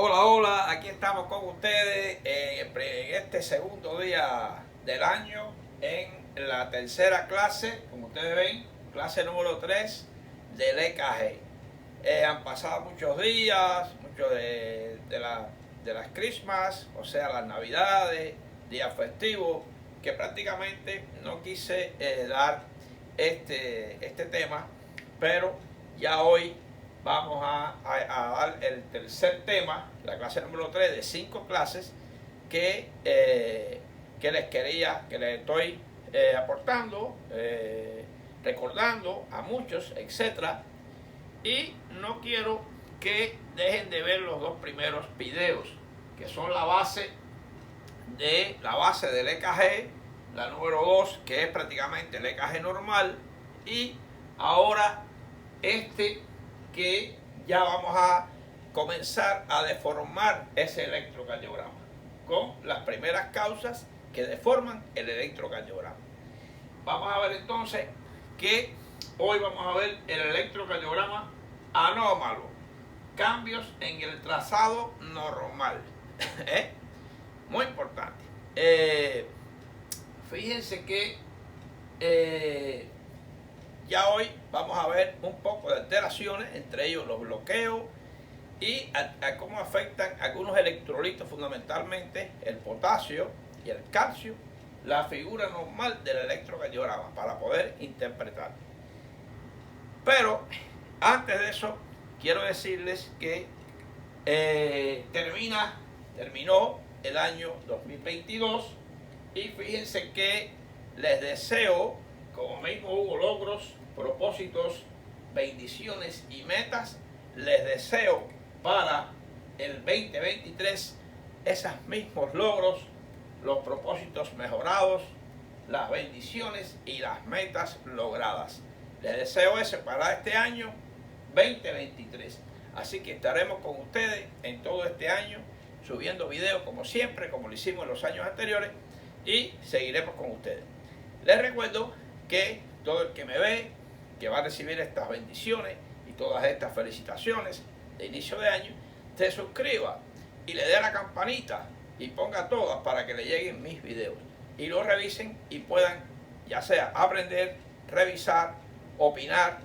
Hola, hola, aquí estamos con ustedes en este segundo día del año en la tercera clase, como ustedes ven, clase número 3 del EKG. Han pasado muchos días, muchos de las Christmas, o sea, las Navidades, días festivos, que prácticamente no quise dar este tema, pero ya hoy vamos a dar el tercer tema, la clase número 3 de 5 clases que les estoy aportando, recordando a muchos, etcétera. Y no quiero que dejen de ver los dos primeros videos, que son la base del EKG, la número 2, que es prácticamente el EKG normal, y ahora este que ya vamos a comenzar a deformar ese electrocardiograma con las primeras causas que deforman el electrocardiograma. Vamos a ver entonces que hoy vamos a ver el electrocardiograma anómalo, cambios en el trazado normal. Muy importante. Fíjense que ya hoy vamos a ver un poco de alteraciones, entre ellos los bloqueos y a cómo afectan algunos electrolitos, fundamentalmente el potasio y el calcio, la figura normal del electrocardiograma para poder interpretar. Pero antes de eso, quiero decirles que terminó el año 2022 y fíjense que les deseo, como mismo hubo logros, propósitos, bendiciones y metas, les deseo para el 2023 esos mismos logros, los propósitos mejorados, las bendiciones y las metas logradas. Les deseo eso para este año 2023. Así que estaremos con ustedes en todo este año, subiendo videos como siempre, como lo hicimos en los años anteriores, y seguiremos con ustedes. Les recuerdo que todo el que me ve, que va a recibir estas bendiciones y todas estas felicitaciones de inicio de año, se suscriba y le dé a la campanita y ponga todas para que le lleguen mis videos y lo revisen y puedan ya sea aprender, revisar, opinar,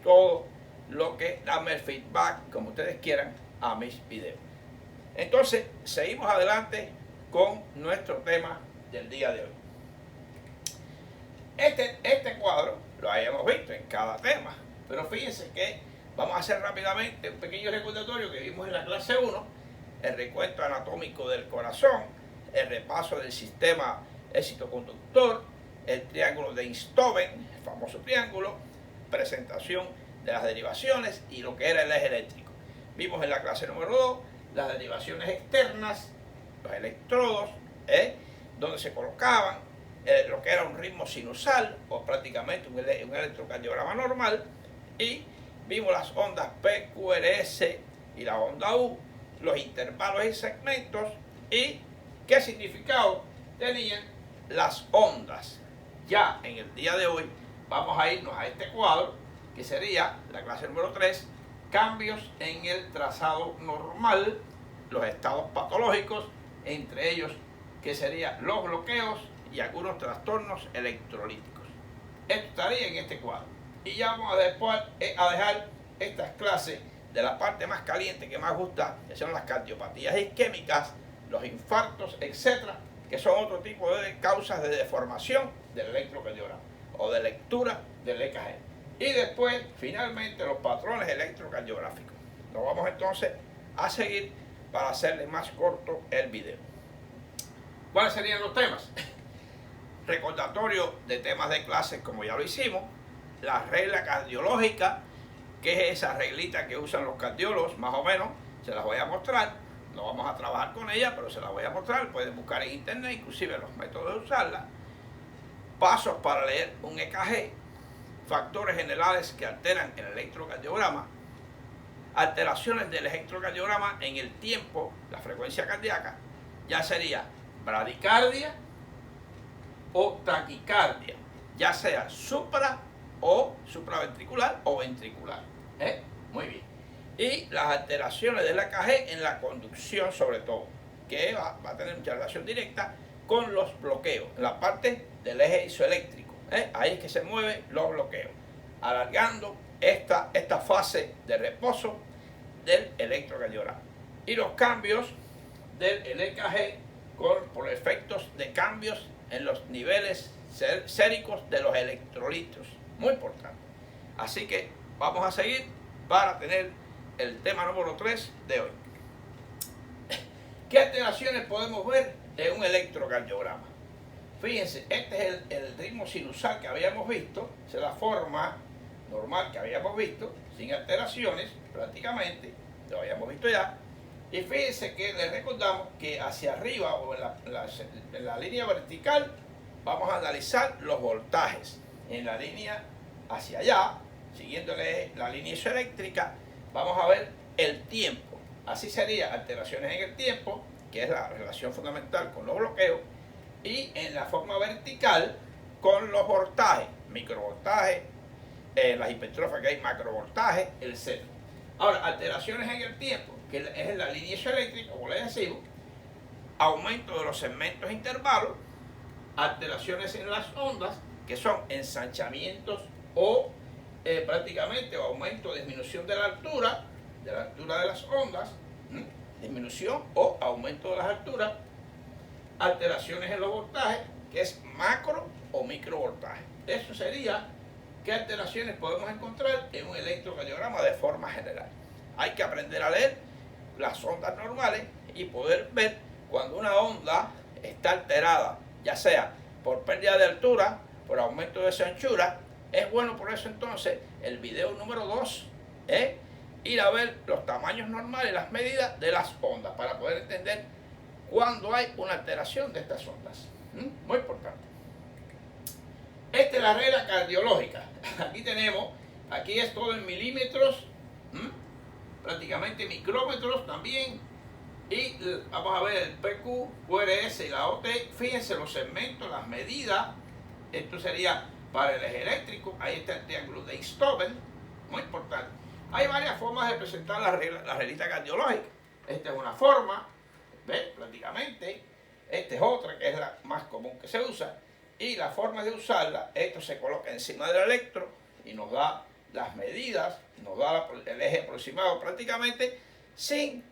todo lo que darme el feedback como ustedes quieran a mis videos. Entonces seguimos adelante con nuestro tema del día de hoy. Este cuadro lo hayamos visto en cada tema, pero fíjense que vamos a hacer rápidamente un pequeño recordatorio que vimos en la clase 1, el recuento anatómico del corazón, el repaso del sistema éxito-conductor, el triángulo de Einstein, el famoso triángulo, presentación de las derivaciones y lo que era el eje eléctrico. Vimos en la clase número 2 las derivaciones externas, los electrodos, donde se colocaban, lo que era un ritmo sinusal o prácticamente un electrocardiograma normal, y vimos las ondas P, Q, R, S y la onda U, los intervalos y segmentos y qué significado tenían las ondas. Ya en el día de hoy vamos a irnos a este cuadro que sería la clase número 3, cambios en el trazado normal, los estados patológicos, entre ellos que serían los bloqueos y algunos trastornos electrolíticos. Esto estaría en este cuadro. Y ya vamos a dejar estas clases de la parte más caliente que más gusta, que son las cardiopatías isquémicas, los infartos, etcétera, que son otro tipo de causas de deformación del electrocardiograma o de lectura del EKG. Y después, finalmente, los patrones electrocardiográficos. Nos vamos entonces a seguir para hacerle más corto el video. ¿Cuáles serían los temas? Recordatorio de temas de clases como ya lo hicimos, la regla cardiológica, que es esa reglita que usan los cardiólogos, más o menos, se las voy a mostrar, no vamos a trabajar con ella, pero se las voy a mostrar, pueden buscar en internet, inclusive los métodos de usarla, pasos para leer un EKG, factores generales que alteran el electrocardiograma, alteraciones del electrocardiograma en el tiempo, la frecuencia cardíaca, ya sería bradicardia o taquicardia, ya sea supra o supraventricular o ventricular. Muy bien. y las alteraciones del EKG en la conducción sobre todo, que va a tener mucha relación directa con los bloqueos, en la parte del eje isoeléctrico. Ahí es que se mueven los bloqueos, alargando esta fase de reposo del electrocardiograma. Y los cambios del EKG por efectos de cambios en los niveles séricos de los electrolitos. Muy importante. Así que vamos a seguir para tener el tema número 3 de hoy. ¿Qué alteraciones podemos ver en un electrocardiograma? Fíjense, este es el ritmo sinusal que habíamos visto, esa es la forma normal que habíamos visto, sin alteraciones prácticamente, lo habíamos visto ya. Y fíjense que les recordamos que hacia arriba o en la línea vertical vamos a analizar los voltajes. En la línea hacia allá, siguiendo la línea isoeléctrica, vamos a ver el tiempo. Así sería alteraciones en el tiempo, que es la relación fundamental con los bloqueos, y en la forma vertical con los voltajes, microvoltajes, las hipertrofias que hay macrovoltajes, etc. Ahora, alteraciones en el tiempo, que es en la línea isoeléctrica, como les decimos, aumento de los segmentos intervalos, alteraciones en las ondas, que son ensanchamientos o prácticamente aumento o disminución de la altura de las ondas, disminución o aumento de las alturas, alteraciones en los voltajes, que es macro o microvoltaje. Eso sería qué alteraciones podemos encontrar en un electrocardiograma de forma general. Hay que aprender a leer las ondas normales y poder ver cuando una onda está alterada, ya sea por pérdida de altura, por aumento de esa anchura. Es bueno por eso entonces el video número 2, ir a ver los tamaños normales, las medidas de las ondas, para poder entender cuando hay una alteración de estas ondas. Muy importante. Esta es la regla cardiológica. Aquí es todo en milímetros, prácticamente micrómetros también. Y vamos a ver el PQ, QRS y la OT. Fíjense los segmentos, las medidas. Esto sería para el eje eléctrico. Ahí está el triángulo de Einthoven, muy importante. Hay varias formas de presentar la reglita cardiológica. Esta es una forma, ¿ves? Prácticamente. Esta es otra, que es la más común que se usa. Y la forma de usarla, esto se coloca encima del electro y nos da las medidas, nos da el eje aproximado prácticamente sin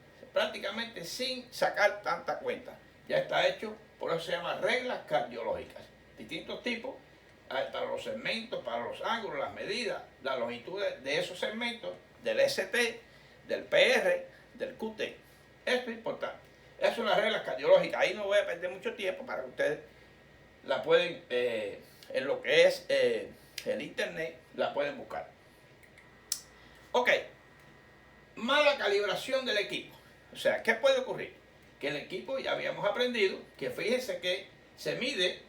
sacar tanta cuenta. Ya está hecho, por eso se llama reglas cardiológicas. Distintos tipos, para los segmentos, para los ángulos, las medidas, la longitud de esos segmentos, del ST, del PR, del QT. Esto es importante. Esas son las reglas cardiológicas. Ahí no voy a perder mucho tiempo para que ustedes la pueden, en lo que es el internet, la pueden buscar. Ok, mala calibración del equipo. O sea, ¿qué puede ocurrir? Que el equipo, ya habíamos aprendido, que fíjense que se mide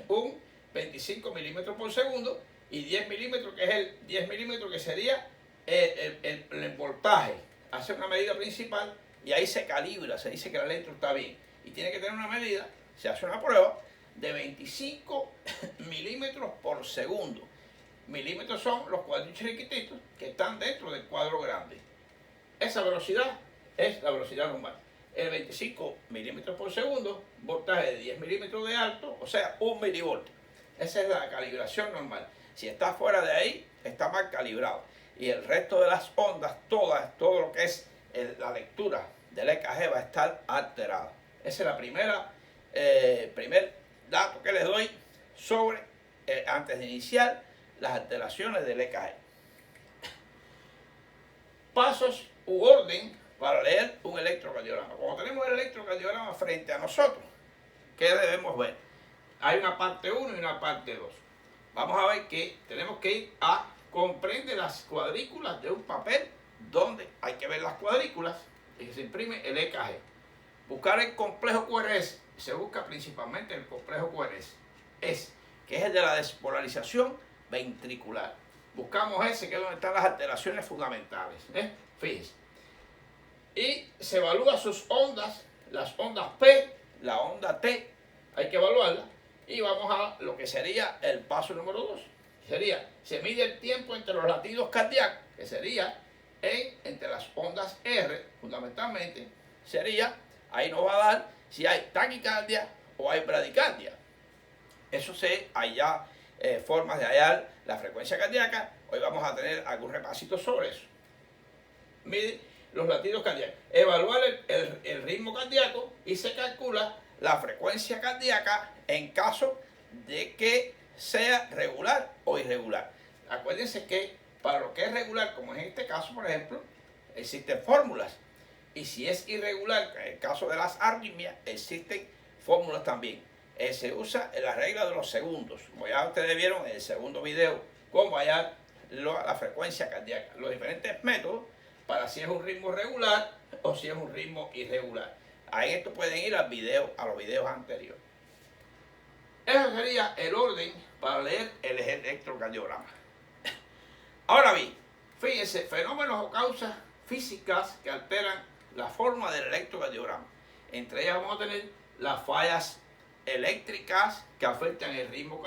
un 25 milímetros por segundo y 10 milímetros, que es el 10 milímetros que sería el voltaje. Hace una medida principal y ahí se calibra, se dice que el electro está bien. Y tiene que tener una medida, se hace una prueba de 25 milímetros por segundo. Milímetros son los cuadros chiquititos que están dentro del cuadro grande. Esa velocidad es la velocidad normal. El 25 milímetros por segundo, voltaje de 10 milímetros de alto, o sea, 1 milivoltio. Esa es la calibración normal. Si está fuera de ahí, está mal calibrado. Y el resto de las ondas, todo lo que es la lectura del EKG va a estar alterado. Ese es la primer dato que les doy sobre, antes de iniciar, las alteraciones del EKG. Pasos u orden para leer un electrocardiograma. Cuando tenemos el electrocardiograma frente a nosotros, ¿qué debemos ver? Hay una parte 1 y una parte 2. Vamos a ver que tenemos que ir a comprende las cuadrículas de un papel donde hay que ver las cuadrículas y se imprime el EKG. Buscar el complejo QRS. Se busca principalmente el complejo QRS, que es el de la despolarización ventricular. Buscamos ese, que es donde están las alteraciones fundamentales. Fíjense. Y se evalúa sus ondas, las ondas P, la onda T, hay que evaluarla. Y vamos a lo que sería el paso número 2. Se mide el tiempo entre los latidos cardíacos, que sería entre las ondas R, fundamentalmente, sería, ahí nos va a dar si hay taquicardia o hay bradicardia. Eso hay ya formas de hallar la frecuencia cardíaca. Hoy vamos a tener algún repasito sobre eso. Mide los latidos cardíacos. Evaluar el ritmo cardíaco y se calcula la frecuencia cardíaca en caso de que sea regular o irregular. Acuérdense que para lo que es regular, como en este caso, por ejemplo, existen fórmulas. Y si es irregular, en el caso de las arritmias, existen fórmulas también. Se usa la regla de los segundos. Como ya ustedes vieron en el segundo video, cómo hallar la frecuencia cardíaca. Los diferentes métodos para si es un ritmo regular o si es un ritmo irregular. A esto pueden ir a los videos anteriores. Ese sería el orden para leer el electrocardiograma. Ahora bien, fíjense, fenómenos o causas físicas que alteran la forma del electrocardiograma. Entre ellas vamos a tener las fallas eléctricas que afectan el ritmo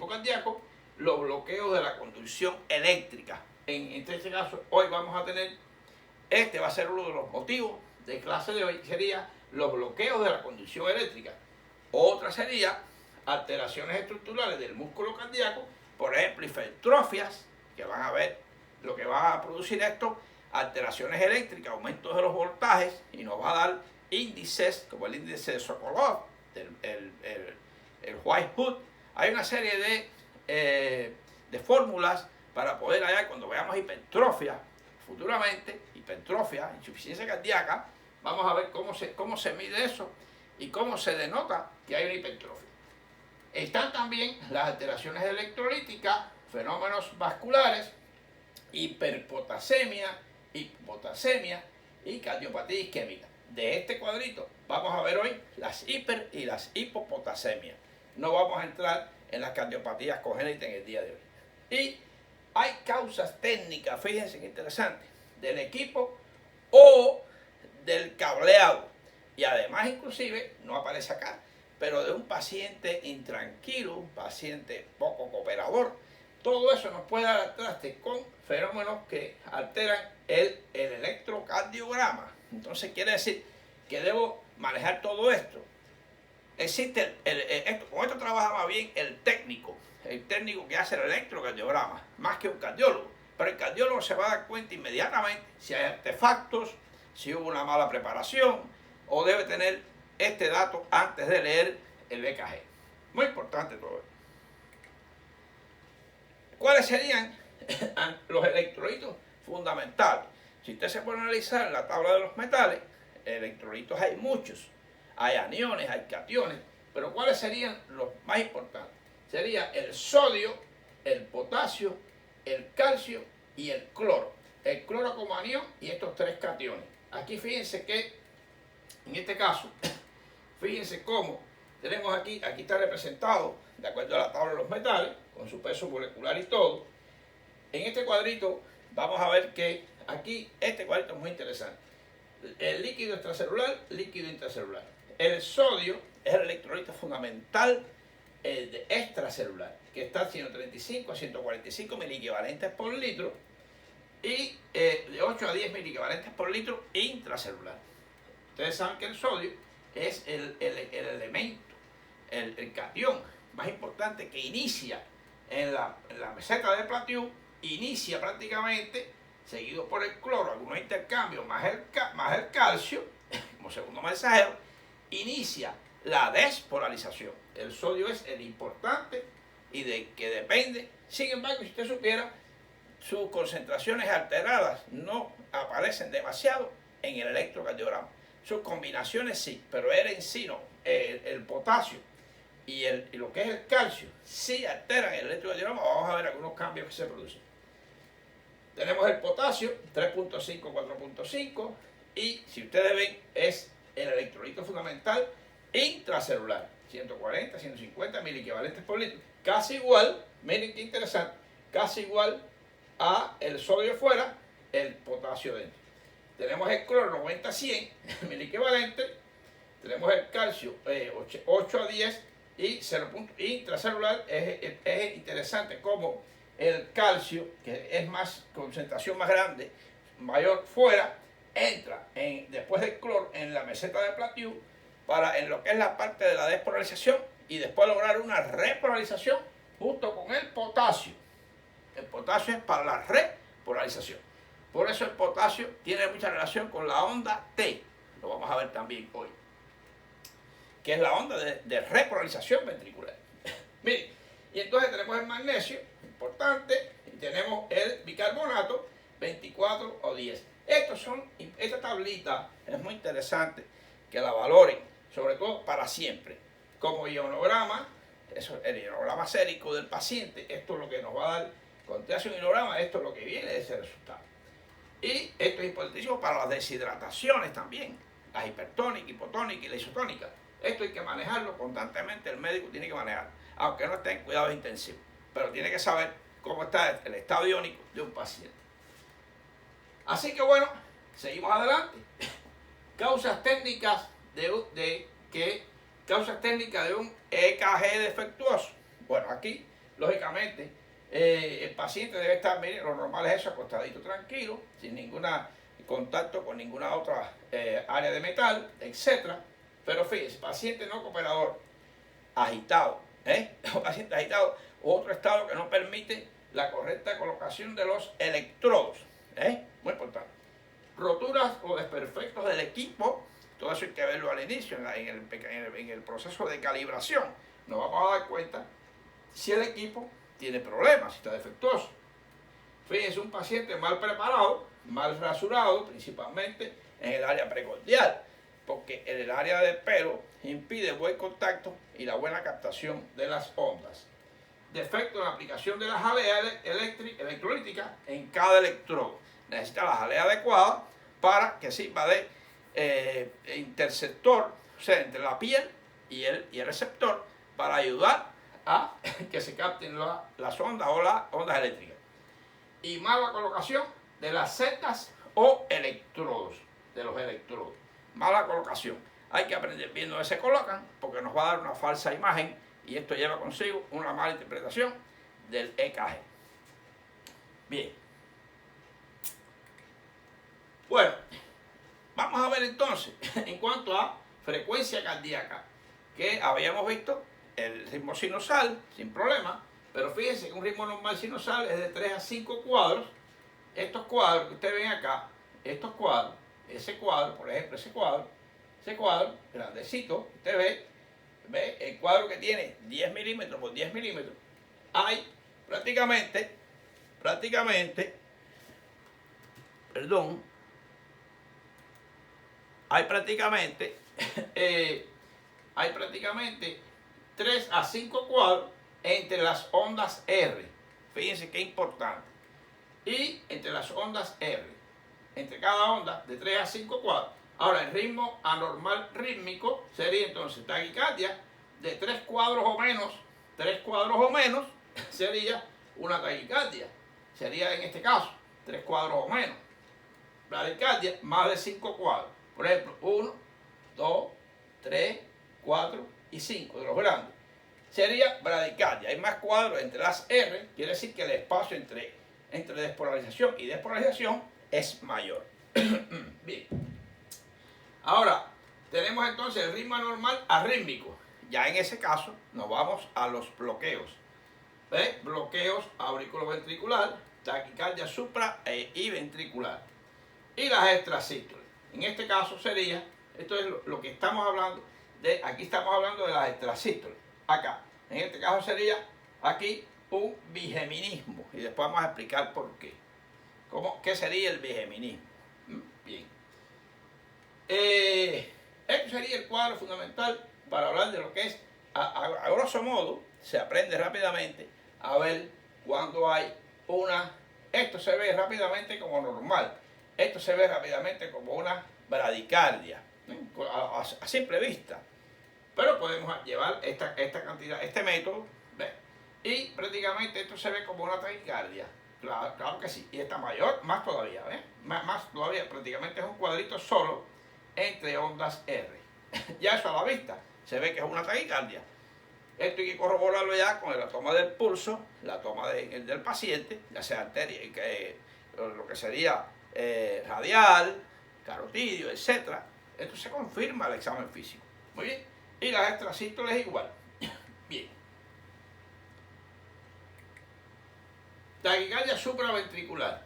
cardíaco, los bloqueos de la conducción eléctrica. En este caso, hoy vamos a tener, este va a ser uno de los motivos de clase de hoy, sería los bloqueos de la conducción eléctrica. Otra sería alteraciones estructurales del músculo cardíaco, por ejemplo, hipertrofias, que van a ver lo que va a producir esto, alteraciones eléctricas, aumentos de los voltajes, y nos va a dar índices como el índice de Sokolov, el White Hood. Hay una serie de fórmulas para poder hallar cuando veamos hipertrofia futuramente, hipertrofia, insuficiencia cardíaca. Vamos a ver cómo se mide eso y cómo se denota que hay una hipertrofia. Están también las alteraciones electrolíticas, fenómenos vasculares, hiperpotasemia, hipopotasemia y cardiopatía isquémica. De este cuadrito vamos a ver hoy las hiper y las hipopotasemias. No vamos a entrar en las cardiopatías congénitas en el día de hoy. Y hay causas técnicas, fíjense qué interesante, del equipo o del cableado. Y además inclusive, no aparece acá, pero de un paciente intranquilo, un paciente poco cooperador. Todo eso nos puede dar al traste con fenómenos que alteran el electrocardiograma. Entonces quiere decir que debo manejar todo esto. Existe con esto trabaja más bien el técnico que hace el electrocardiograma, más que un cardiólogo. Pero el cardiólogo se va a dar cuenta inmediatamente si hay artefactos, si hubo una mala preparación, o debe tener este dato antes de leer el EKG. Muy importante todo esto. ¿Cuáles serían los electrolitos fundamentales? Si usted se pone a analizar la tabla de los metales, electrolitos hay muchos. Hay aniones, hay cationes, pero ¿cuáles serían los más importantes? Sería el sodio, el potasio, el calcio y el cloro. El cloro como anión y estos tres cationes. Aquí fíjense que, en este caso, fíjense cómo tenemos aquí está representado, de acuerdo a la tabla de los metales, con su peso molecular y todo. En este cuadrito vamos a ver que aquí, este cuadrito es muy interesante. El líquido extracelular, líquido intracelular. El sodio es el electrolito fundamental de extracelular, que está a 135 a 145 miliequivalentes por litro y de 8 a 10 miliequivalentes por litro intracelular. Ustedes saben que el sodio es el elemento, el catión más importante que inicia en la meseta de Plateau, inicia prácticamente, seguido por el cloro, algunos intercambios, más el calcio, como segundo mensajero, inicia la despolarización. El sodio es el importante y de que depende. Sin embargo, si usted supiera, sus concentraciones alteradas no aparecen demasiado en el electrocardiograma. Sus combinaciones sí, pero él en sí no. El potasio y lo que es el calcio sí alteran el electrocardiograma. Vamos a ver algunos cambios que se producen. Tenemos el potasio, 3.5, 4.5, y si ustedes ven, es el electrolito fundamental intracelular, 140, 150 miliequivalentes por litro. Casi igual, miren qué interesante, casi igual a el sodio fuera, el potasio dentro. Tenemos el cloro 90 a 100 miliequivalentes, tenemos el calcio 8 a 10 y 0. Intracelular es interesante como el calcio, que es más concentración más grande, mayor fuera, entra después del cloro en la meseta de Plateau para en lo que es la parte de la despolarización y después lograr una repolarización junto con el potasio. El potasio es para la repolarización. Por eso el potasio tiene mucha relación con la onda T. Lo vamos a ver también hoy. Que es la onda de repolarización ventricular. Miren, y entonces tenemos el magnesio, importante, y tenemos el bicarbonato, 24 o 10. Esta tablita es muy interesante que la valoren, sobre todo para siempre. Como ionograma, eso es el ionograma sérico del paciente, esto es lo que nos va a dar, cuando te hace un ionograma, esto es lo que viene de ese resultado. Y esto es importantísimo para las deshidrataciones también, las hipertónicas, hipotónicas y la isotónica. Esto hay que manejarlo constantemente, el médico tiene que manejarlo, aunque no esté en cuidados intensivos, pero tiene que saber cómo está el estado iónico de un paciente. Así que bueno, seguimos adelante. Causas técnicas causas técnicas de un EKG defectuoso. Bueno, aquí, lógicamente, el paciente debe estar, miren, lo normal es eso, acostadito tranquilo, sin ningún contacto con ninguna otra área de metal, etc. Pero fíjense, paciente no cooperador, agitado, un paciente agitado, otro estado que no permite la correcta colocación de los electrodos, muy importante. Roturas o desperfectos del equipo, todo eso hay que verlo al inicio, en el proceso de calibración. Nos vamos a dar cuenta si el equipo tiene problemas, si está defectuoso. Fíjense, un paciente mal preparado, mal rasurado, principalmente en el área precordial, porque en el área del pelo impide el buen contacto y la buena captación de las ondas. Defecto en la aplicación de la jalea electrolítica en cada electrodo. Necesita la jalea adecuada para que sirva de interceptor, o sea, entre la piel y el receptor, para ayudar a que se capten las ondas o las ondas eléctricas. Y mala colocación de las setas o electrodos, de los electrodos. Mala colocación. Hay que aprender bien dónde se colocan, porque nos va a dar una falsa imagen y esto lleva consigo una mala interpretación del EKG. Bien. Bueno, vamos a ver entonces, en cuanto a frecuencia cardíaca, que habíamos visto el ritmo sinusal, sin problema, pero fíjense que un ritmo normal sinusal es de 3 a 5 cuadros. Estos cuadros que ustedes ven acá, estos cuadros, ese cuadro, por ejemplo, ese cuadro, grandecito, usted ve el cuadro que tiene 10 milímetros por 10 milímetros, hay prácticamente, hay prácticamente 3 a 5 cuadros entre las ondas R. Fíjense qué importante. Y entre las ondas R. Entre cada onda de 3 a 5 cuadros. Ahora, el ritmo anormal rítmico sería entonces taquicardia de 3 cuadros o menos. 3 cuadros o menos sería una taquicardia. Sería en este caso 3 cuadros o menos. Bradicardia más de 5 cuadros. Por ejemplo, 1, 2, 3, 4 y 5 de los grandes. Sería bradicardia. Hay más cuadros entre las R, quiere decir que el espacio entre despolarización y despolarización es mayor. Bien. Ahora, tenemos entonces el ritmo anormal arrítmico. Ya en ese caso nos vamos a los bloqueos. Bloqueos auriculoventricular, taquicardia supra y ventricular. Y las extrasístoles. En este caso sería, esto es lo que estamos hablando aquí estamos hablando de las extrasístoles. Acá, en este caso sería aquí un bigeminismo. Y después vamos a explicar por qué. ¿Qué sería el bigeminismo? Bien. Esto sería el cuadro fundamental para hablar de lo que es, a grosso modo, se aprende rápidamente a ver cuando hay esto se ve rápidamente como normal, esto se ve rápidamente como una bradicardia, a simple vista, pero podemos llevar esta cantidad, este método, y prácticamente esto se ve como una taquicardia. Claro que sí, y esta mayor, más todavía, más todavía, prácticamente es un cuadrito solo entre ondas R. Ya eso a la vista se ve que es una taquicardia. Esto hay que corroborarlo ya con la toma del pulso, la toma del paciente, ya sea arteria, lo que sería radial, carotidio, etc. Esto se confirma el examen físico. Muy bien. Y las extrasístoles igual. Bien. Taquicardia supraventricular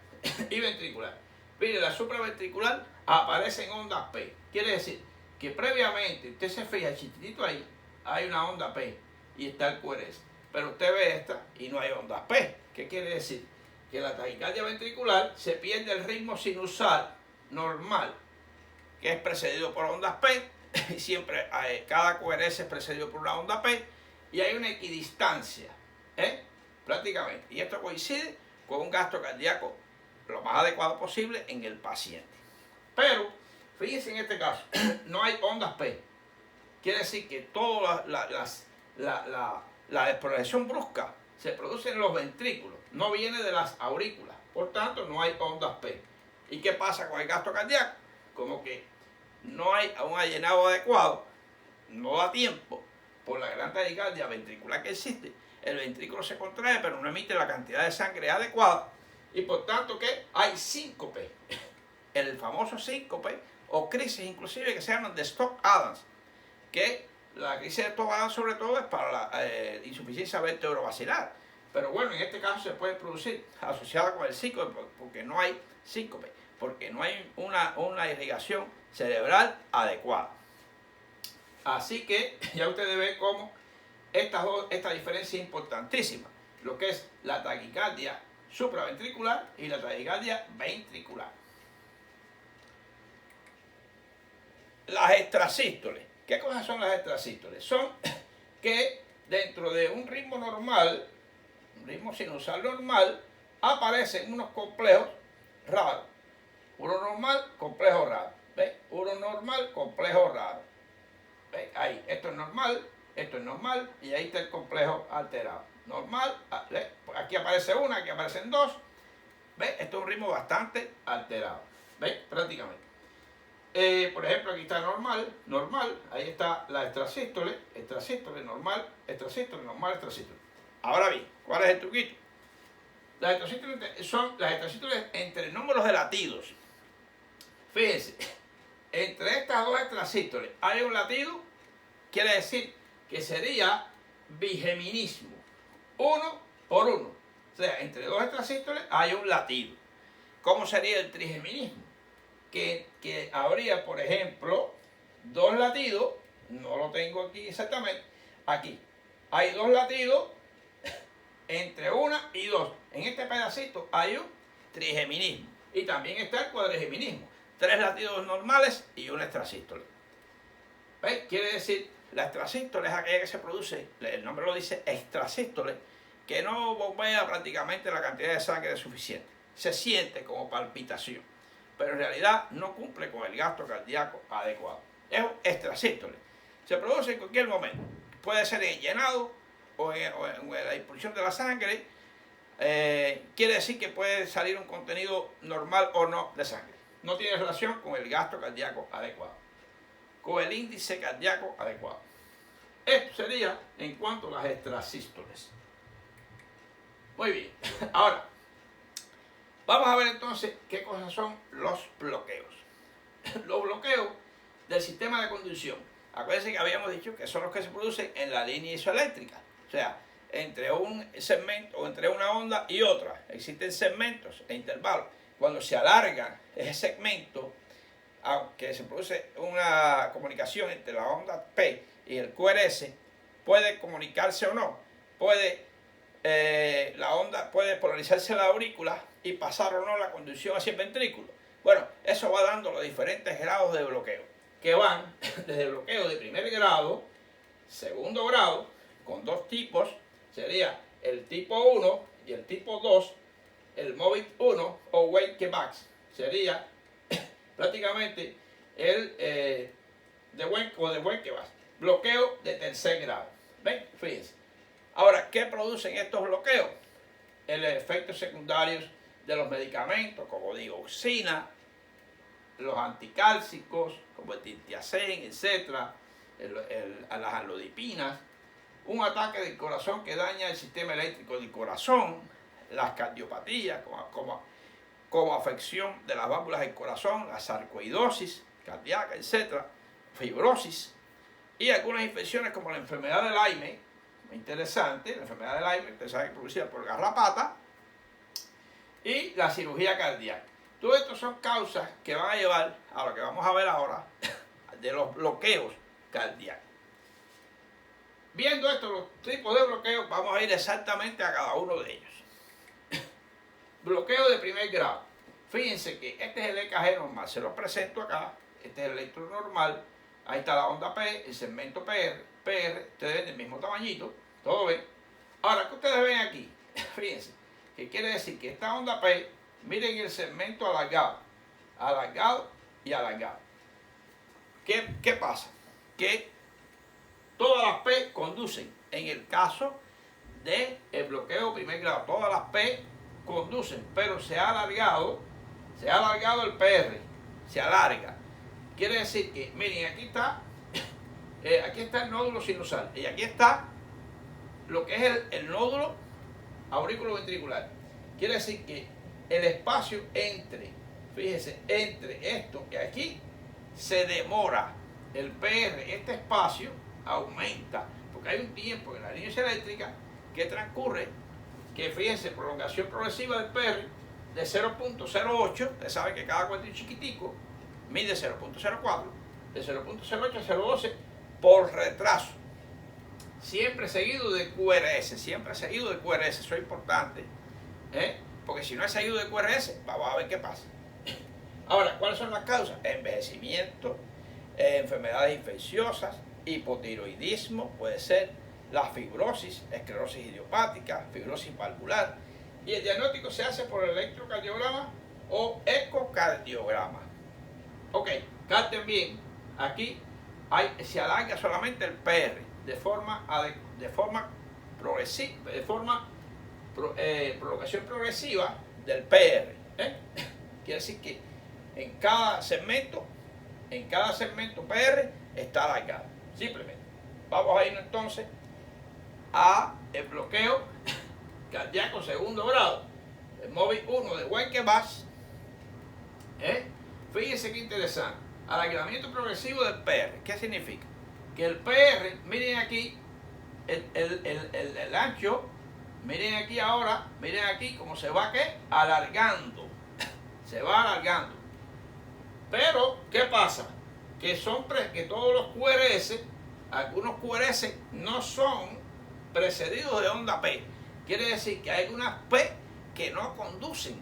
y ventricular. Mire, la supraventricular aparece en ondas P. Quiere decir que previamente, usted se fija chiquitito ahí, hay una onda P y está el QRS. Pero usted ve esta y no hay ondas P. ¿Qué quiere decir? Que la taquicardia ventricular se pierde el ritmo sinusal normal, que es precedido por ondas P, y siempre cada QRS es precedido por una onda P, y hay una equidistancia, prácticamente. Y esto coincide con un gasto cardíaco lo más adecuado posible en el paciente. Pero, fíjense en este caso, no hay ondas P. Quiere decir que toda la desprogresión brusca se produce en los ventrículos, no viene de las aurículas. Por tanto, no hay ondas P. ¿Y qué pasa con el gasto cardíaco? Como que no hay un allenado adecuado, no da tiempo, por la gran taquicardia ventricular que existe. El ventrículo se contrae, pero no emite la cantidad de sangre adecuada. Y por tanto, ¿qué? Hay síncope. El famoso síncope, o crisis inclusive, que se llaman de Stock-Adams, que la crisis de Stock-Adams sobre todo es para la insuficiencia vertebrovascular. Pero bueno, en este caso se puede producir asociada con el síncope, porque no hay síncope, porque no hay una irrigación cerebral adecuada. Así que ya ustedes ven cómo esta diferencia es importantísima, lo que es la taquicardia supraventricular y la taquicardia ventricular. Las extrasístoles. ¿Qué cosas son las extrasístoles? Son que dentro de un ritmo normal, un ritmo sinusal normal, aparecen unos complejos raros. Uno normal, complejo raro. ¿Ves? Uno normal, complejo raro. ¿Ves? Ahí, esto es normal, y ahí está el complejo alterado. Normal, ¿ves? Aquí aparece una, aquí aparecen dos. ¿Ves? Esto es un ritmo bastante alterado. ¿Ves? Prácticamente. Por ejemplo, aquí está normal, ahí está la extrasístole, normal, extrasístole. Ahora bien, ¿cuál es el truquito? Las extrasístoles son las extrasístoles entre números de latidos. Fíjense, entre estas dos extrasístoles hay un latido, quiere decir que sería bigeminismo, 1 por 1. O sea, entre dos extrasístoles hay un latido. ¿Cómo sería el trigeminismo? Que habría, por ejemplo, dos latidos, no lo tengo aquí exactamente, aquí hay dos latidos entre una y dos. En este pedacito hay un trigeminismo y también está el cuadrigeminismo, 3 latidos normales y una extrasístole. ¿Ves? Quiere decir, la extrasístole es aquella que se produce, el nombre lo dice, extrasístole, que no bombea prácticamente la cantidad de sangre suficiente, se siente como palpitación, pero en realidad no cumple con el gasto cardíaco adecuado. Es un extrasístole. Se produce en cualquier momento. Puede ser en el llenado o en la impulsión de la sangre. Quiere decir que puede salir un contenido normal o no de sangre. No tiene relación con el gasto cardíaco adecuado, con el índice cardíaco adecuado. Esto sería en cuanto a las extrasístoles. Muy bien. Ahora, vamos a ver entonces qué cosas son los bloqueos. Los bloqueos del sistema de conducción. Acuérdense que habíamos dicho que son los que se producen en la línea isoeléctrica. O sea, entre un segmento o entre una onda y otra. Existen segmentos e intervalos. Cuando se alarga ese segmento, aunque se produce una comunicación entre la onda P y el QRS, puede comunicarse o no. La onda puede polarizarse la aurícula y pasar o no la conducción hacia el ventrículo. Bueno, eso va dando los diferentes grados de bloqueo, que van desde bloqueo de primer grado, segundo grado, con dos tipos, sería el tipo 1 y el tipo 2, el Movit 1 o Wake-Back, sería prácticamente el de Wake-Back, bloqueo de tercer grado. ¿Ven? Fíjense. Ahora, ¿qué producen estos bloqueos? El efectos secundarios de los medicamentos, como dioxina, los anticálcicos, como el tiltiazem, etc., las anlodipinas, un ataque del corazón que daña el sistema eléctrico del corazón, las cardiopatías, como como afección de las válvulas del corazón, la sarcoidosis cardíaca, etc., fibrosis y algunas infecciones como la enfermedad de Lyme, muy interesante, la enfermedad de Lyme, ustedes saben, producida por garrapata, y la cirugía cardíaca. Todo esto son causas que van a llevar a lo que vamos a ver ahora de los bloqueos cardíacos. Viendo estos los tipos de bloqueos, vamos a ir exactamente a cada uno de ellos. Bloqueo de primer grado. Fíjense que este es el EKG normal, se lo presento acá. Este es el electro normal. Ahí está la onda P, el segmento PR, ustedes ven el mismo tamañito, todo ven. Ahora, ¿qué ustedes ven aquí? Fíjense, que quiere decir que esta onda P, miren el segmento alargado y alargado. ¿Qué pasa? Que todas las P conducen, en el caso del bloqueo de primer grado, todas las P conducen, pero se ha alargado el PR, se alarga. Quiere decir que, miren, aquí está el nódulo sinusal y aquí está lo que es el nódulo auriculoventricular. Quiere decir que el espacio fíjense, entre esto y aquí se demora. El PR, este espacio aumenta, porque hay un tiempo en la línea eléctrica que transcurre, que fíjense, prolongación progresiva del PR de 0.08, ustedes saben que cada cuarto chiquitico mide 0.04, de 0.08 a 0.12 por retraso. Siempre seguido de QRS, eso es importante, porque si no es seguido de QRS, vamos a ver qué pasa. Ahora, ¿cuáles son las causas? Envejecimiento, enfermedades infecciosas, hipotiroidismo, puede ser la fibrosis, esclerosis idiopática, fibrosis valvular, y el diagnóstico se hace por el electrocardiograma o ecocardiograma. Ok, capten bien, aquí se alarga solamente el PR de forma progresiva, prolongación progresiva del PR. Quiere decir que en cada segmento PR está alargado. Simplemente. Vamos a ir entonces a el bloqueo cardíaco segundo grado, el móvil 1 de Wenckebach. Fíjense qué interesante. Alargamiento progresivo del PR. ¿Qué significa? Que el PR, miren aquí, el ancho, miren aquí ahora, miren aquí cómo se va alargando. Se va alargando. Pero, ¿qué pasa? Que todos los QRS, algunos QRS no son precedidos de onda P. Quiere decir que hay algunas P que no conducen.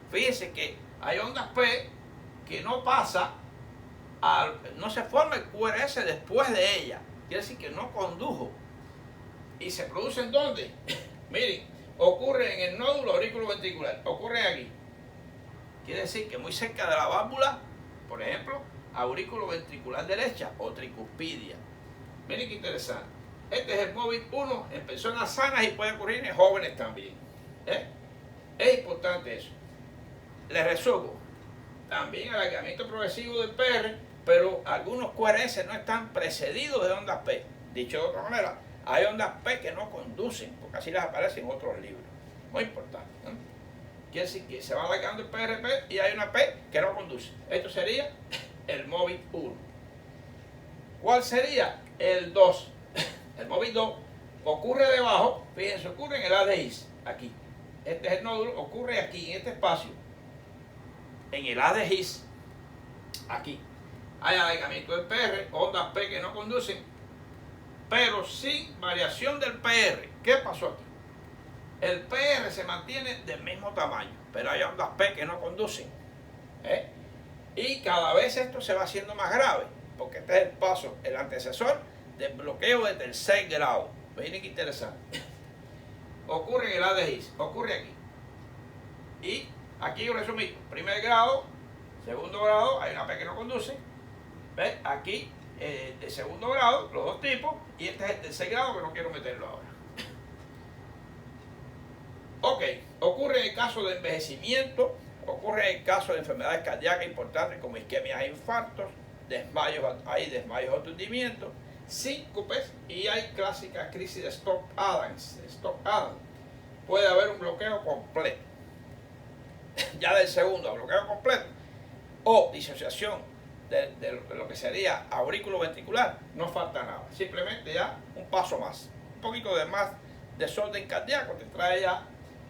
Fíjense que hay ondas P que no se forma el QRS después de ella. Quiere decir que no condujo. ¿Y se producen dónde? Miren, ocurre en el nódulo auriculoventricular, ocurre aquí. Quiere decir que muy cerca de la válvula, por ejemplo, auriculoventricular derecha o tricuspidia. Miren qué interesante. Este es el móvil 1 en personas sanas y puede ocurrir en jóvenes también. Es importante eso. Les resumo. También alargamiento progresivo del PR, pero algunos QRS no están precedidos de ondas P. Dicho de otra manera, hay ondas P que no conducen, porque así las aparecen en otros libros. Muy importante. Quiere decir que se va alargando el PRP y hay una P que no conduce. Esto sería el móvil 1. ¿Cuál sería? El 2. El móvil 2 ocurre debajo, fíjense, ocurre en el ADIS, aquí. Este es el nódulo, ocurre aquí, en este espacio, en el ADIS, aquí. Hay alargamiento del PR, ondas P que no conducen, pero sin variación del PR. ¿Qué pasó aquí? El PR se mantiene del mismo tamaño, pero hay ondas P que no conducen. Y cada vez esto se va haciendo más grave, porque este es el paso, el antecesor del bloqueo de tercer grado. Miren qué interesante. Ocurre en el ADIS, ocurre aquí. Y aquí yo resumí, primer grado, segundo grado, hay una P que no conduce. ¿Ves? Aquí, de segundo grado, los dos tipos, y este es el tercer grado que no quiero meterlo ahora. Ok, ocurre en el caso de envejecimiento, ocurre en el caso de enfermedades cardíacas importantes como isquemias e infartos, hay desmayos o aturdimientos, síncopes y hay clásicas crisis de Stock-Adams. Puede haber un bloqueo completo. ya del segundo a bloqueo completo, o disociación de lo que sería aurículo ventricular, no falta nada. Simplemente ya un paso más. Un poquito de más desorden cardíaco te trae ya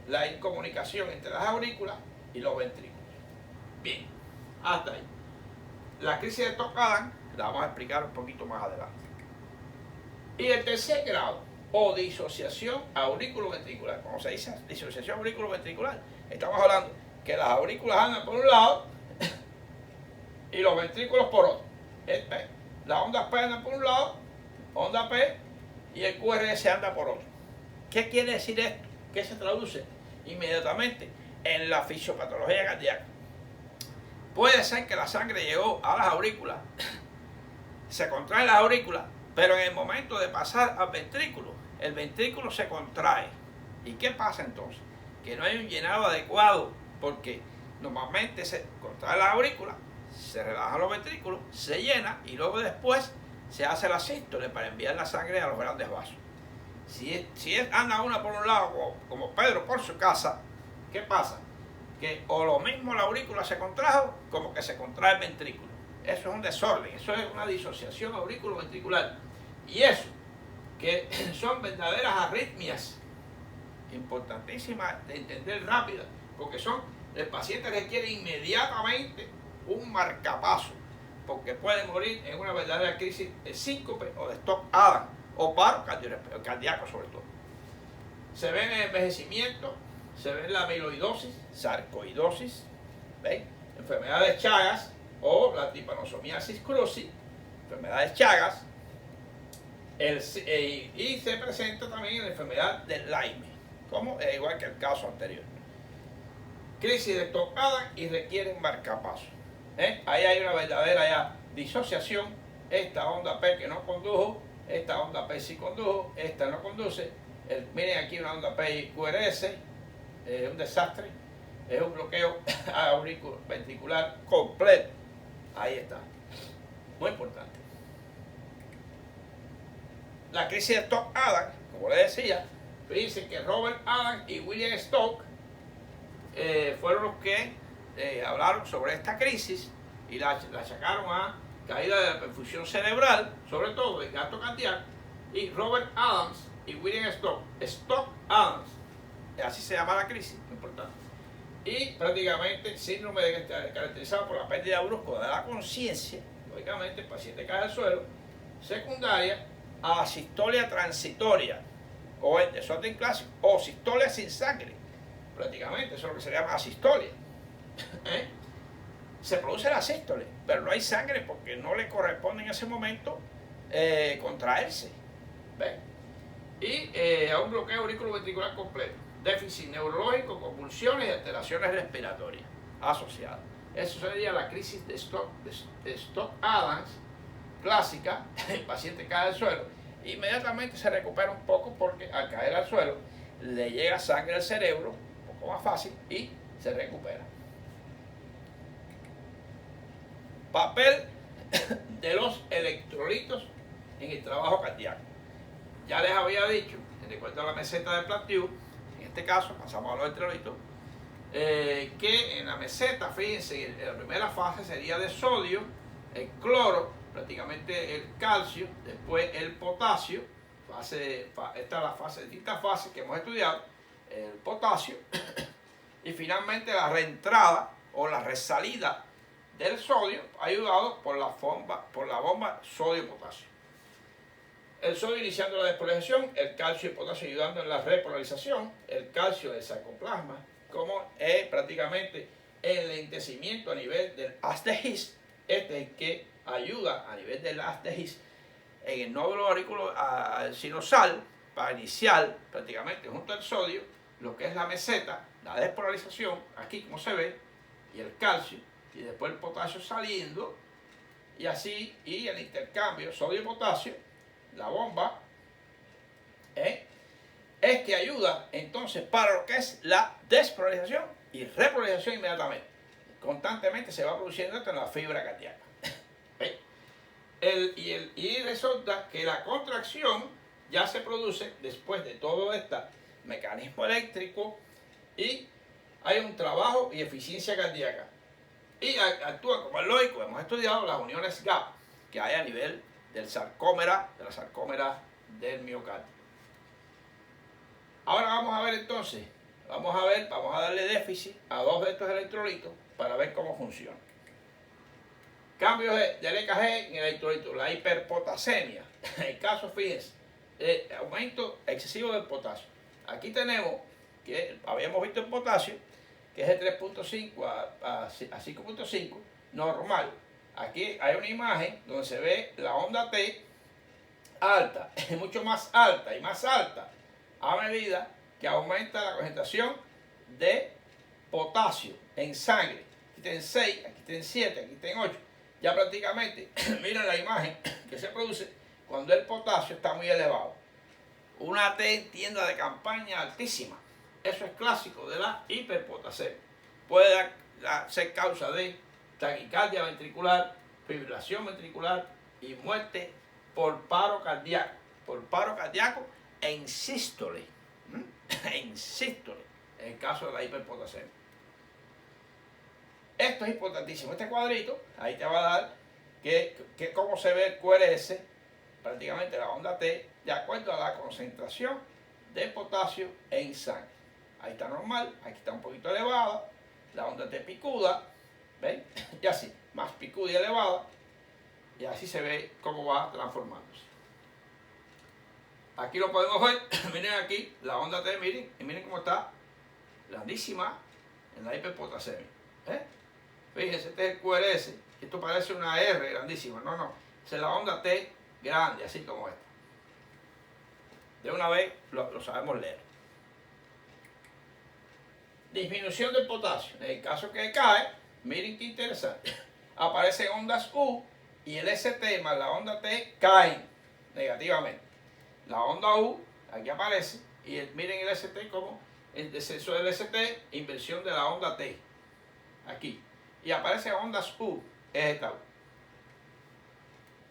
la incomunicación entre las aurículas y los ventrículos. Bien, hasta ahí. La crisis de Stokes-Adams la vamos a explicar un poquito más adelante. Y el tercer grado, o disociación aurículo-ventricular. Como se dice disociación aurículo-ventricular, estamos hablando que las aurículas andan por un lado y los ventrículos por otro. La onda P anda por un lado, onda P, y el QRS anda por otro. ¿Qué quiere decir esto? ¿Qué se traduce inmediatamente en la fisiopatología cardíaca? Puede ser que la sangre llegó a las aurículas, se contrae las aurículas, pero en el momento de pasar al ventrículo, el ventrículo se contrae. ¿Y qué pasa entonces? Que no hay un llenado adecuado, porque normalmente se contrae la aurícula, se relajan los ventrículos, se llena y luego después se hace la sístole para enviar la sangre a los grandes vasos. Si anda una por un lado, como Pedro por su casa, ¿qué pasa? Que o lo mismo la aurícula se contrajo, como que se contrae el ventrículo. Eso es un desorden, eso es una disociación aurículo-ventricular. Y eso, que son verdaderas arritmias, importantísimas de entender rápidas, porque el paciente requiere inmediatamente un marcapaso, porque puede morir en una verdadera crisis de síncope o de Stokes-Adams, o paro cardíaco sobre todo. Se ve en el envejecimiento, se ve en la amiloidosis, sarcoidosis, ¿ven? Enfermedades Chagas o la tripanosomiasis cruzi, enfermedades Chagas, y se presenta también en la enfermedad de Lyme, como igual que el caso anterior. Crisis de Stokes-Adams y requieren marcapaso. Ahí hay una verdadera ya disociación. Esta onda P que no condujo, esta onda P sí condujo, esta no conduce. Miren aquí una onda P QRS, es un desastre, es un bloqueo auriculoventricular completo. Ahí está, muy importante. La crisis de Stokes-Adams, como les decía, fíjense que Robert Adams y William Stokes fueron los que hablaron sobre esta crisis y la achacaron a caída de la perfusión cerebral, sobre todo de gasto cardíaco, y Robert Adams y William Stokes-Adams, así se llama la crisis, importante. Y prácticamente síndrome caracterizado por la pérdida brusca de la conciencia, lógicamente el paciente cae al suelo, secundaria a asistolia transitoria, o el desorden clásico, o sistolia sin sangre, prácticamente, eso es lo que se llama asistolia. Se produce la sístole, pero no hay sangre porque no le corresponde en ese momento contraerse. ¿Ven? Y a un bloqueo auriculoventricular completo, déficit neurológico, convulsiones y alteraciones respiratorias asociadas. Eso sería la crisis de Stokes-Adams clásica. El paciente cae al suelo, inmediatamente se recupera un poco porque al caer al suelo le llega sangre al cerebro, un poco más fácil, y se recupera. Papel de los electrolitos en el trabajo cardíaco. Ya les había dicho, en cuanto a la meseta de Plateau, en este caso pasamos a los electrolitos, que en la meseta, fíjense, en la primera fase sería de sodio, el cloro, prácticamente el calcio, después el potasio, esta es la fase, distintas fases que hemos estudiado, el potasio, y finalmente la reentrada o la resalida del sodio, ayudado por la bomba sodio-potasio. El sodio iniciando la despolarización, el calcio y el potasio ayudando en la repolarización, el calcio del sarcoplasma, como prácticamente el lentecimiento a nivel del haz de His, este es el que ayuda a nivel del haz de His en el nódulo auricular sinosal para iniciar prácticamente junto al sodio lo que es la meseta, la despolarización, aquí como se ve, y el calcio, y después el potasio saliendo, y así, y el intercambio sodio-potasio, la bomba, es que ayuda entonces para lo que es la despolarización y repolarización inmediatamente. Constantemente se va produciendo esto en la fibra cardíaca. Y resulta que la contracción ya se produce después de todo este mecanismo eléctrico y hay un trabajo y eficiencia cardíaca. Y actúa como es lógico, hemos estudiado las uniones gap que hay a nivel del sarcómera, de la sarcómera del miocardio. Ahora vamos a ver entonces, vamos a darle déficit a dos de estos electrolitos para ver cómo funciona. Cambios del EKG en el electrolito, la hiperpotasemia. En el caso, fíjense, aumento excesivo del potasio. Aquí tenemos que habíamos visto el potasio, que es de 3.5 a 5.5, normal. Aquí hay una imagen donde se ve la onda T alta, mucho más alta y más alta a medida que aumenta la concentración de potasio en sangre. Aquí tienen 6, aquí tienen 7, aquí tienen 8. Ya prácticamente, miren la imagen que se produce cuando el potasio está muy elevado. Una T en tienda de campaña altísima. Eso es clásico de la hiperpotasemia. Puede ser causa de taquicardia ventricular, fibrilación ventricular y muerte por paro cardíaco. Por paro cardíaco en sístole. En sístole, en el caso de la hiperpotasemia. Esto es importantísimo. Este cuadrito, ahí te va a dar que cómo se ve el QRS, prácticamente la onda T, de acuerdo a la concentración de potasio en sangre. Ahí está normal, aquí está un poquito elevada, la onda T picuda, ¿ven? Y así, más picuda y elevada, y así se ve cómo va transformándose. Aquí lo podemos ver, miren aquí, la onda T, miren, y miren cómo está grandísima en la hiperpotasemia. Fíjense, este es el QRS, esto parece una R grandísima, no, es la onda T grande, así como esta. De una vez lo sabemos leer. Disminución del potasio. En el caso que cae, miren qué interesante. Aparecen ondas U y el ST más la onda T caen negativamente. La onda U, aquí aparece, y miren el ST como el descenso del ST, inversión de la onda T. Aquí. Y aparecen ondas U, es esta U.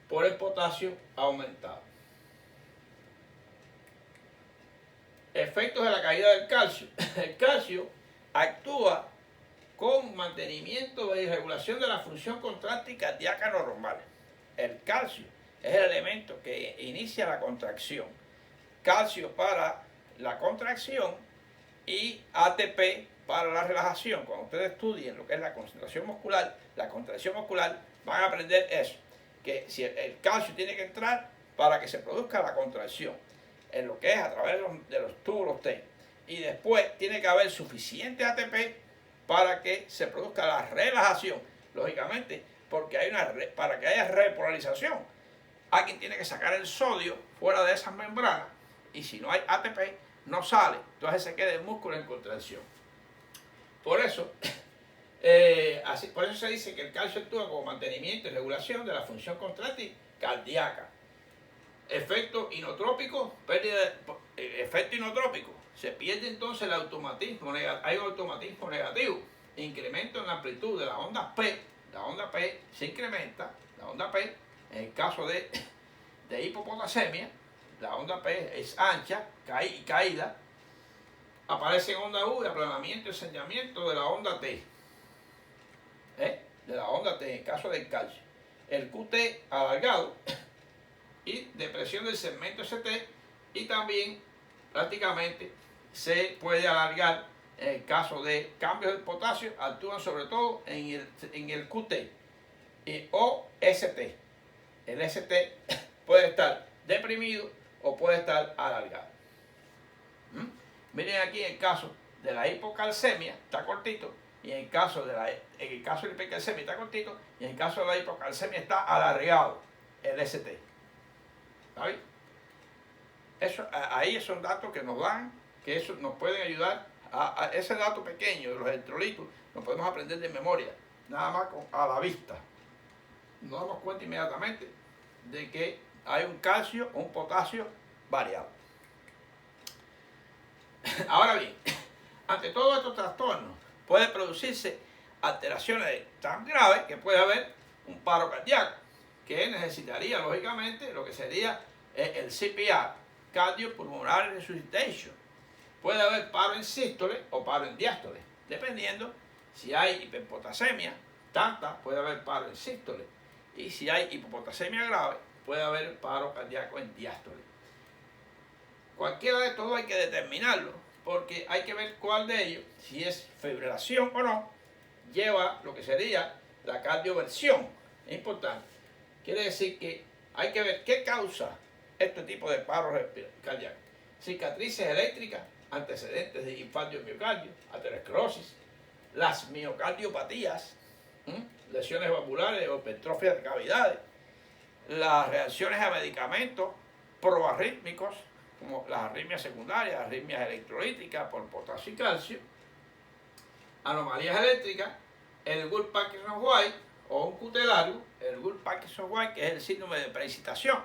Por el potasio aumentado. Efectos de la caída del calcio. El calcio actúa con mantenimiento de regulación de la función contráctil cardíaca normal. El calcio es el elemento que inicia la contracción. Calcio para la contracción y ATP para la relajación. Cuando ustedes estudien lo que es la concentración muscular, la contracción muscular, van a aprender eso. Que si el calcio tiene que entrar para que se produzca la contracción, en lo que es a través de los túbulos T. Y después tiene que haber suficiente ATP para que se produzca la relajación. Lógicamente, porque para que haya repolarización, alguien tiene que sacar el sodio fuera de esas membranas. Y si no hay ATP, no sale. Entonces se queda el músculo en contracción. Por eso, por eso se dice que el calcio actúa como mantenimiento y regulación de la función contráctil cardíaca. Efecto inotrópico, efecto inotrópico. Se pierde entonces el automatismo, hay un automatismo negativo. Incremento en la amplitud de la onda P. La onda P se incrementa, la onda P, en el caso de hipopotasemia, la onda P es ancha, caída. Aparece en onda U de aplanamiento y ensanchamiento de la onda T. De la onda T, en el caso del calcio. El QT alargado y depresión del segmento ST, y también prácticamente se puede alargar en el caso de cambios del potasio, actúan sobre todo en el QT o ST. El ST puede estar deprimido o puede estar alargado. Miren aquí en el caso de la hipocalcemia, está cortito, y en el caso de la hipercalcemia está cortito, y en el caso de la hipocalcemia está alargado el ST. ¿Está bien? Ahí son datos que nos dan, que eso nos pueden ayudar a ese dato pequeño de los electrolitos, nos podemos aprender de memoria, nada más a la vista. Nos damos cuenta inmediatamente de que hay un calcio o un potasio variado. Ahora bien, ante todos estos trastornos puede producirse alteraciones tan graves que puede haber un paro cardíaco, que necesitaría lógicamente lo que sería el CPR, Cardiopulmonary Resuscitation. Puede haber paro en sístole o paro en diástole. dependiendo si hay hiperpotasemia, tanta, puede haber paro en sístole, y si hay hipopotasemia grave, puede haber paro cardíaco en diástole. Cualquiera de estos hay que determinarlo, porque hay que ver cuál de ellos, si es fibrilación o no, lleva lo que sería la cardioversión. Es importante. Quiere decir que hay que ver qué causa este tipo de paro cardíaco. Cicatrices eléctricas, antecedentes de infarto miocardio, aterosclerosis, las miocardiopatías, lesiones valvulares o hipertrofia de cavidades, las reacciones a medicamentos proarrítmicos, como las arritmias secundarias, arritmias electrolíticas por potasio y calcio, anomalías eléctricas, el Gould-Parkinson-White o un QT largo, el Gould-Parkinson-White, que es el síndrome de preexcitación,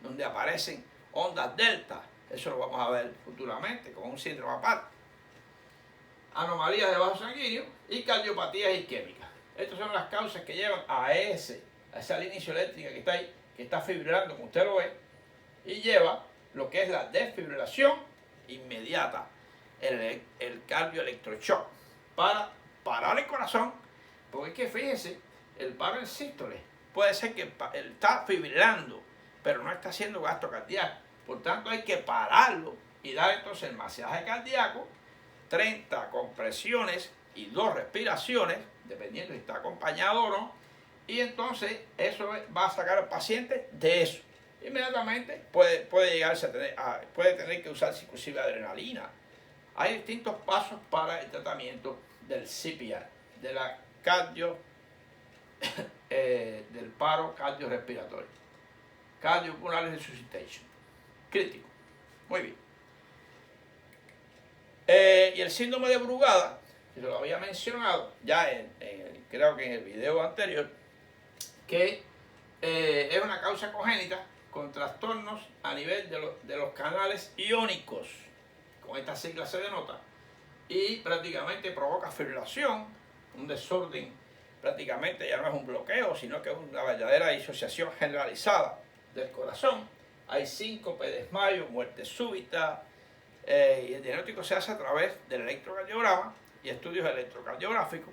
donde aparecen ondas delta. Eso lo vamos a ver futuramente con un síndrome aparte. Anomalías de vaso sanguíneo y cardiopatías isquémicas. Estas son las causas que llevan a esa línea isoeléctrica que está ahí, que está fibrilando, como usted lo ve, y lleva lo que es la desfibrilación inmediata, el cardioelectroshock, para parar el corazón, porque es que fíjense, el paro en sístole puede ser que él está fibrilando, pero no está haciendo gasto cardíaco, por tanto hay que pararlo y dar entonces el masaje cardíaco, 30 compresiones y 2 respiraciones, dependiendo si está acompañado o no, y entonces eso va a sacar al paciente de eso. Inmediatamente puede llegarse a tener, puede tener que usar inclusive adrenalina. Hay distintos pasos para el tratamiento del CPR, de la del paro cardiorrespiratorio, cardiopulmonary resuscitation, crítico. Muy bien. Y el síndrome de Brugada, que lo había mencionado ya creo que en el video anterior, que es una causa congénita con trastornos a nivel de los canales iónicos, con esta sigla se denota, y prácticamente provoca fibrilación, un desorden, prácticamente ya no es un bloqueo, sino que es una verdadera disociación generalizada del corazón. Hay síncope, desmayo, muerte súbita, y el diagnóstico se hace a través del electrocardiograma y estudios electrocardiográficos,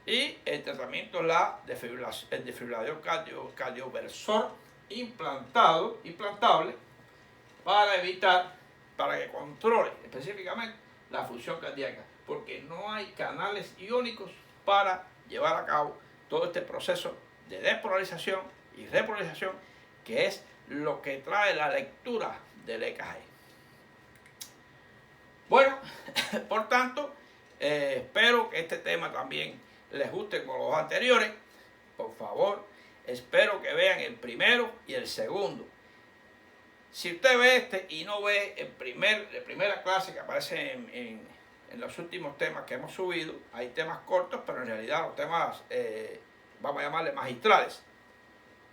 y el tratamiento es el desfibrilador cardioversor implantable para que controle específicamente la función cardíaca, porque no hay canales iónicos para llevar a cabo todo este proceso de despolarización y repolarización, que es lo que trae la lectura del EKG. Bueno, por tanto, espero que este tema también les guste como los anteriores. Por favor, espero que vean el primero y el segundo. Si usted ve este y no ve la primera clase que aparece en los últimos temas que hemos subido, hay temas cortos, pero en realidad los temas, vamos a llamarle magistrales,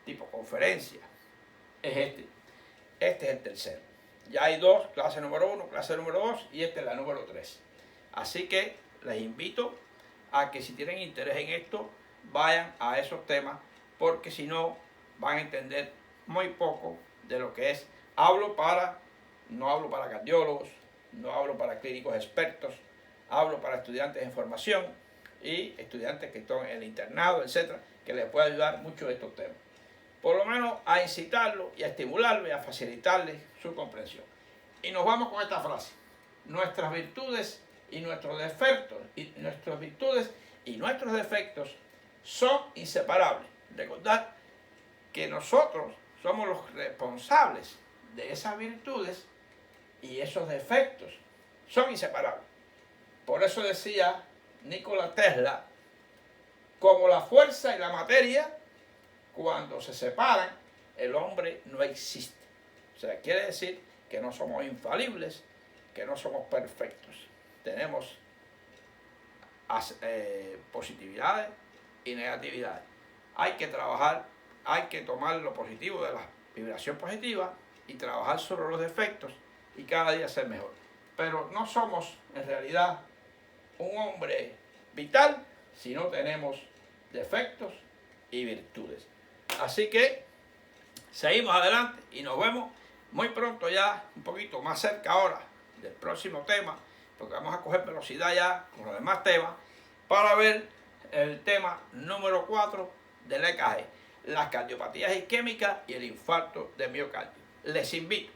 tipo conferencia, es este. Este es el tercero. Ya hay dos, clase número 1, clase número 2, y esta es la número 3. Así que les invito a que si tienen interés en esto, vayan a esos temas, porque si no, van a entender muy poco de lo que es. No hablo para cardiólogos, no hablo para clínicos expertos, hablo para estudiantes en formación y estudiantes que están en el internado, etcétera, que les puede ayudar mucho estos temas. Por lo menos a incitarlo y a estimularlo y a facilitarles su comprensión. Y nos vamos con esta frase: nuestras virtudes y nuestros defectos, son inseparables. Recordad que nosotros somos los responsables de esas virtudes, y esos defectos son inseparables. Por eso decía Nikola Tesla, como la fuerza y la materia, cuando se separan, el hombre no existe. O sea, quiere decir que no somos infalibles, que no somos perfectos. Tenemos positividades y negatividades. Hay que trabajar, hay que tomar lo positivo de la vibración positiva y trabajar sobre los defectos y cada día ser mejor. Pero no somos en realidad un hombre vital si no tenemos defectos y virtudes. Así que seguimos adelante y nos vemos muy pronto, ya un poquito más cerca ahora del próximo tema, porque vamos a coger velocidad ya con los demás temas, para ver el tema número 4 del EKG, las cardiopatías isquémicas y el infarto de miocardio. Les invito